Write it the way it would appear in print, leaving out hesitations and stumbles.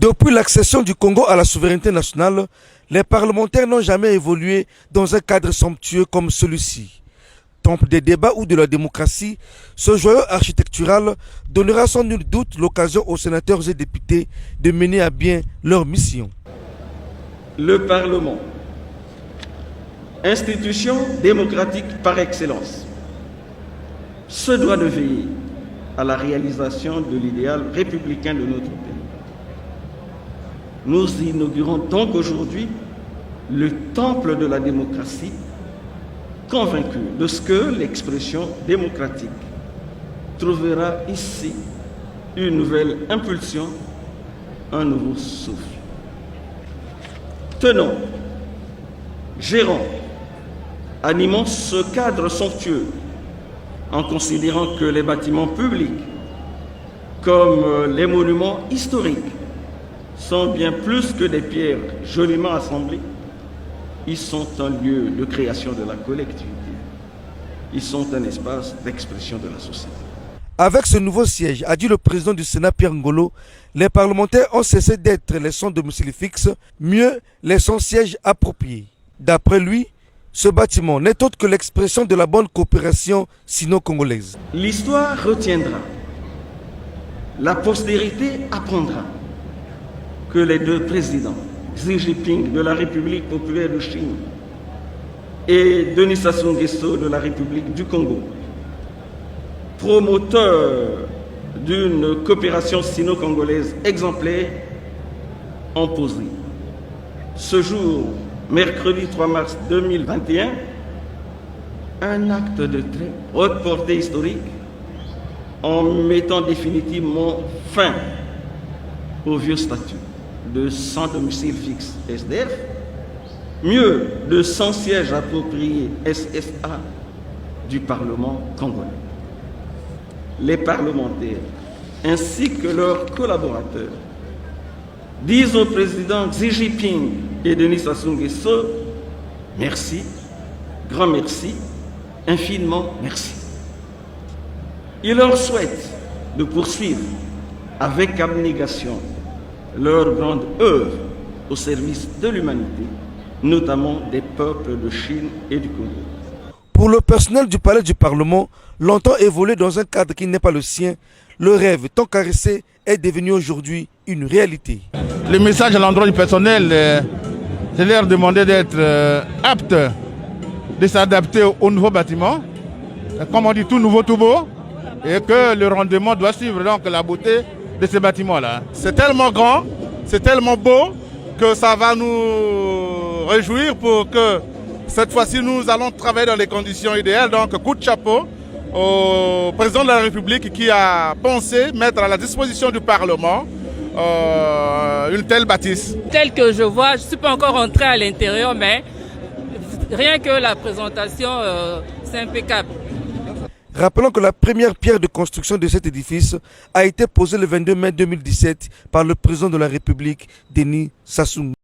Depuis l'accession du Congo à la souveraineté nationale, les parlementaires n'ont jamais évolué dans un cadre somptueux comme celui-ci. Temple des débats ou de la démocratie, ce joyau architectural donnera sans nul doute l'occasion aux sénateurs et députés de mener à bien leur mission. Le Parlement, institution démocratique par excellence, se doit de veiller à la réalisation de l'idéal républicain de notre pays. Nous inaugurons donc aujourd'hui le temple de la démocratie, convaincus de ce que l'expression démocratique trouvera ici une nouvelle impulsion, un nouveau souffle. Tenons, gérons, animons ce cadre somptueux en considérant que les bâtiments publics, comme les monuments historiques, sont bien plus que des pierres joliment assemblées. Ils sont un lieu de création de la collectivité. Ils sont un espace d'expression de la société. Avec ce nouveau siège, a dit le président du Sénat Pierre Ngolo, les parlementaires ont cessé d'être les sans domicile fixe, mieux les sans siège appropriés. D'après lui, ce bâtiment n'est autre que l'expression de la bonne coopération sino-congolaise. L'histoire retiendra, la postérité apprendra que les deux présidents, Xi Jinping de la République populaire de Chine et Denis Sassou Nguesso de la République du Congo, promoteurs d'une coopération sino-congolaise exemplaire, ont posé ce jour, mercredi 3 mars 2021, un acte de très haute portée historique en mettant définitivement fin au vieux statut de sans domicile fixe SDF, mieux de sans siège approprié SSA du Parlement congolais. Les parlementaires ainsi que leurs collaborateurs disent au président Xi Jinping et Denis Sassou Nguesso merci, grand merci, infiniment merci. Ils leur souhaitent de poursuivre avec abnégation leur grande œuvre au service de l'humanité, notamment des peuples de Chine et du Congo. Pour le personnel du palais du Parlement, longtemps évolué dans un cadre qui n'est pas le sien, le rêve tant caressé est devenu aujourd'hui une réalité. Le message à l'endroit du personnel, c'est leur demander d'être apte, de s'adapter au nouveau bâtiment. Comme on dit, tout nouveau, tout beau, et que le rendement doit suivre donc la beauté de ces bâtiments-là. C'est tellement grand, c'est tellement beau que ça va nous réjouir pour que cette fois-ci nous allons travailler dans les conditions idéales. Donc coup de chapeau au président de la République qui a pensé mettre à la disposition du Parlement une telle bâtisse. Tel que je vois, je ne suis pas encore entré à l'intérieur, mais rien que la présentation, c'est impeccable. Rappelons que la première pierre de construction de cet édifice a été posée le 22 mai 2017 par le président de la République, Denis Sassou Nguesso.